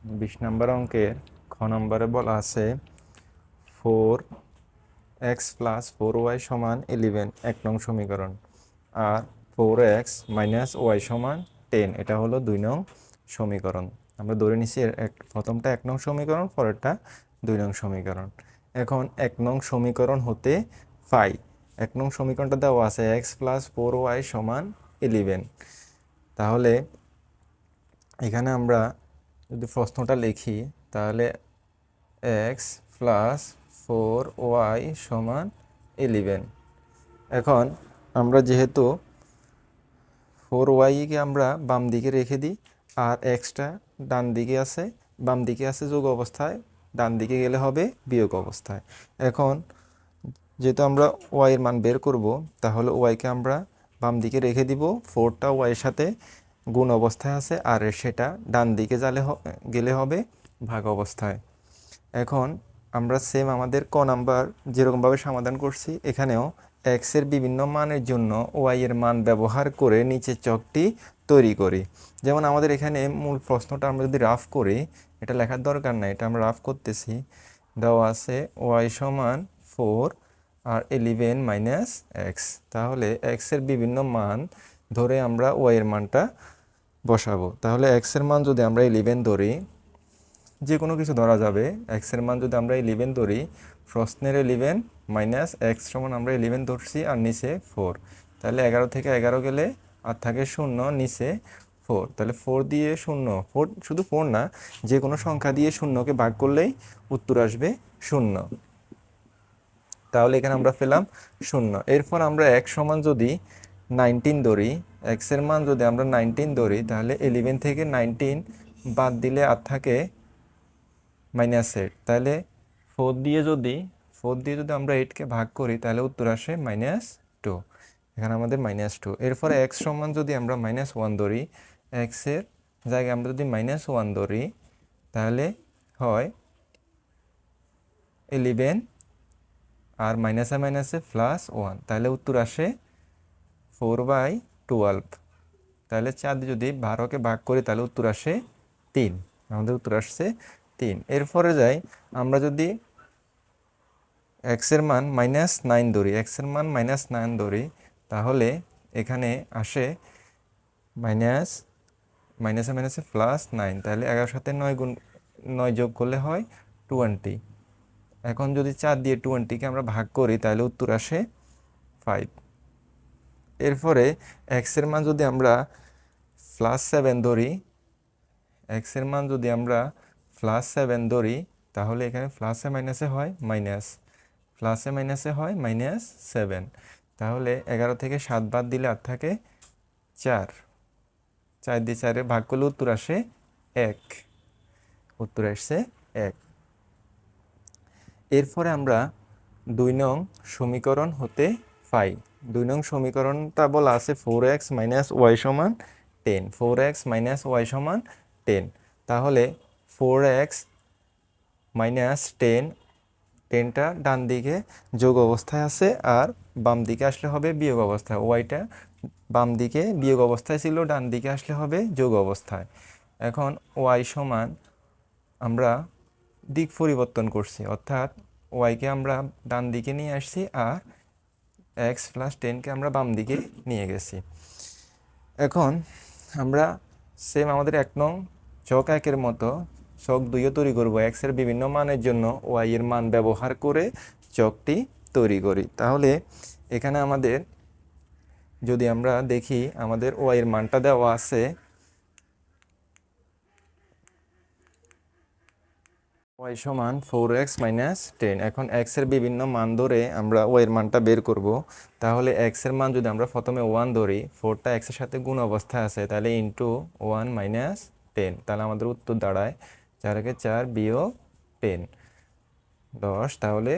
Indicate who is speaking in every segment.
Speaker 1: 20 নম্বর অঙ্কের খ নম্বরে বলা আছে 4x + 4y = 11 এক নং সমীকরণ, আর 4x - y = 10 এটা হলো 2 নং সমীকরণ। আমরা ধরে নিছি প্রথমটা 1 নং সমীকরণ, পরেরটা 2 নং সমীকরণ। এখন 1 নং সমীকরণ হতে পাই 1 নং সমীকরণটা দেওয়া আছে x + 4y = 11। তাহলে এখানে আমরা যদি প্রশ্নটা লিখি তাহলে x + 4y = 11। এখন আমরা যেহেতু 4y কে আমরা বাম দিকে রেখে দিই আর xটা ডান দিকে আছে, বাম দিকে আছে যোগ অবস্থায়, ডান দিকে গেলে হবে বিয়োগ অবস্থায়। এখন যেহেতু আমরা y এর মান বের করব, তাহলে y কে আমরা বাম দিকে রেখে দিব, 4টা y এর সাথে গুণ অবস্থায় আছে আর সেটা ডান দিকে গেলে হবে ভাগ অবস্থায়। এখন আমরা সেম আমাদের ক নাম্বার যেরকমভাবে সমাধান করছি এখানেও x এর বিভিন্ন মানের জন্য y এর মান ব্যবহার করে নিচে চকটি তৈরি করি। যেমন আমাদের এখানে মূল প্রশ্নটা আমরা যদি রাফ করি, এটা লেখার দরকার নাই, এটা আমরা রাফ করতেছি। দেওয়া আছে y = 4 আর 11 - x। তাহলে x এর বিভিন্ন মান ধরে আমরা y এর মানটা বসাবো। তাহলে x এর মান যদি আমরা 11 ধরি, যে কোনো কিছু ধরা যাবে, x এর মান যদি আমরা 11 ধরি, প্রশ্নের 11 - x সমান আমরা 11 ধরছি আর নিচে 4, তাহলে 11 থেকে 11 গেলে আর থাকে 0, নিচে 4। তাহলে 4 দিয়ে 0, 4 শুধু 4 না, যে কোনো সংখ্যা দিয়ে 0কে ভাগ করলেই উত্তর আসবে 0। তাহলে এখানে আমরা পেলাম 0। এরপর আমরা x সমান যদি 19 ধরি, x এর মান যদি আমরা 19 ধরি, তাহলে 11 থেকে 19 বাদ দিলে আর থাকে -8। তাহলে 4 দিয়ে যদি আমরা 8কে ভাগ করি তাহলে উত্তর আসে -2। এখানে আমাদের -2। এরপরে x সমান যদি আমরা -1 ধরি, x এর জায়গায় আমরা যদি -1 ধরি, তাহলে হয় 11 আর মাইনাসে মাইনাসে +1, তাহলে উত্তর আসে 4/12। তাহলে 4 দিয়ে যদি 12কে ভাগ করি তাহলে উত্তর আসে 3। আমাদের উত্তর আসছে 3। এরপরে যাই, আমরা যদি x এর মান -9 ধরি, x এর মান -9 ধরি, তাহলে এখানে আসে মাইনাসে মাইনাসে +9, তাহলে 11 সাথে 9 যোগ করলে হয় 20। এখন যদি 4 দিয়ে 20কে আমরা ভাগ করি তাহলে উত্তর আসে 5। এরপরে x এর মান যদি আমরা +7 ধরি, x এর মান যদি আমরা +7 ধরি, তাহলে এখানে প্লাসে মাইনাসে হয় মাইনাস, প্লাসে মাইনাসে হয় -7। তাহলে 11 থেকে 7 বাদ দিলে আর থাকে 4, 4 দিয়ে 4 ভাগ করলে উত্তর আসে 1। উত্তর আসছে 1। এরপরে আমরা 2 নং সমীকরণ হতে পাই। 2 নং সমীকরণটা বলা আছে 4x - y = 10। 4x - y = 10। তাহলে 4x - 10, 10টা ডান দিকে যোগ অবস্থায় আছে আর বাম দিকে আসলে হবে বিয়োগ অবস্থায়। ওয়াইটা বাম দিকে বিয়োগ অবস্থায় ছিল, ডান দিকে আসলে হবে যোগ অবস্থায়। এখন y সমান আমরা দিক পরিবর্তন করছি, অর্থাৎ ওয়াইকে আমরা ডান দিকে নিয়ে আসছি আর x + 10কে আমরা বাম দিকে নিয়ে গেছি। এখন আমরা সেম আমাদের 1 নং ছক 1-এর মতো ছক 2ও তৈরি করব। x এর বিভিন্ন মানের জন্য y এর মান ব্যবহার করে ছকটি তৈরি করি। তাহলে এখানে আমাদের যদি আমরা দেখি, আমাদের y এর মানটা দেওয়া আছে y সমান 4x - 10। এখন x এর বিভিন্ন মান ধরে আমরা y এর মানটা বের করব। তাহলে x এর মান যদি আমরা প্রথমে 1 ধরি, 4টা x এর সাথে গুণ অবস্থায় আছে, তাহলে ইন্টু 1 - 10, তাহলে আমাদের উত্তর দাঁড়ায় 4 × 4 - 10, 10। তাহলে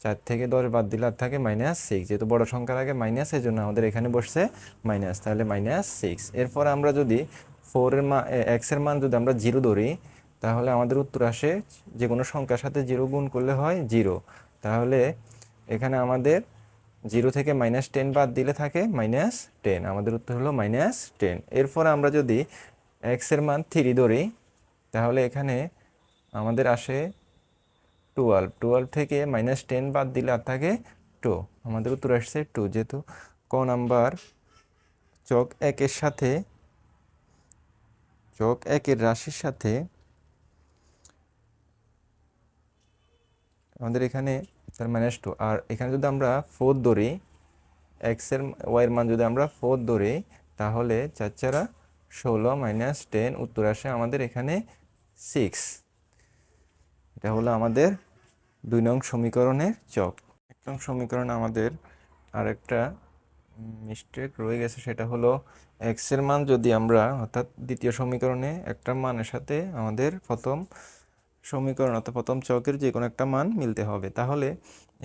Speaker 1: 4 থেকে 10 বাদ দিলে আর থাকে -6, যেহেতু বড় সংখ্যার আগে মাইনাস, এই জন্য আমাদের এখানে বসছে মাইনাস, তাহলে -6। এরপর আমরা যদি 4 এর মান x এর মান যদি আমরা 0 ধরি, তাহলে আমাদের উত্তর আসে যে কোনো সংখ্যার সাথে 0 গুণ করলে হয় 0। তাহলে এখানে আমাদের 0 থেকে -10 বাদ দিলে থাকে -10, আমাদের উত্তর হলো -10। এরপর আমরা যদি x এর মান 3 ধরি, তাহলে এখানে আমাদের আসে 12 থেকে -10 বাদ দিলে আর থাকে 2। আমাদের উত্তর আসছে 2, যেহেতু ক নাম্বার চক 1-এর সাথে চক 1-এর রাশির সাথে আমাদের এখানে তার -2, আর এখানে যদি আমরা 4 ধরি, ওয়াইয়ের মান যদি আমরা 4 ধরি, তাহলে 4×4 = -10, উত্তর আসে আমাদের এখানে 6। এটা হলো আমাদের 2 নং সমীকরণের চক। 1 নং সমীকরণে আমাদের আরেকটা মিস্টেক রয়ে গেছে, সেটা হলো এর মান যদি আমরা, অর্থাৎ দ্বিতীয় সমীকরণে একটা মানের সাথে আমাদের প্রথম সমীকরণ অর্থাৎ প্রথম চকের যে কোনো একটা মান মিলতে হবে। তাহলে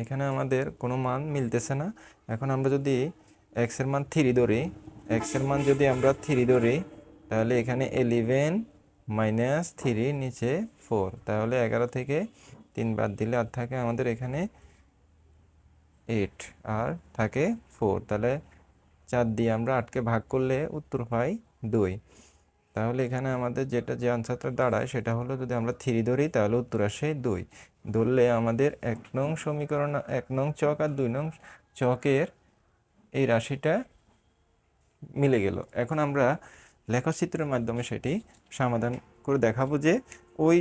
Speaker 1: এখানে আমাদের কোনো মান মিলতেছে না। এখন আমরা যদি এর মান 3 ধরি, এর মান যদি আমরা 3 ধরি, তাহলে এখানে 11 - 3 নিচে 4, তাহলে 11 থেকে 3 বাদ দিলে আর থাকে আমাদের এখানে 8 আর থাকে 4। তাহলে 4 দিয়ে আমরা 8কে ভাগ করলে উত্তর পাই 2। তাহলে এখানে আমাদের যে আনসারটা দাঁড়ায় সেটা হলো, যদি আমরা 3 ধরি তাহলে উত্তর আসে 2। ধরলে আমাদের 1 নং সমীকরণ, 1 নং চক আর 2 নং চকের এই রাশিটা মিলে গেল। এখন আমরা লেখচিত্রের মাধ্যমে সেটি সমাধান করে দেখাবো যে ওই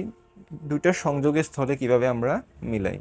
Speaker 1: দুইটা সংযোগের স্থলে কিভাবে আমরা মিলাই।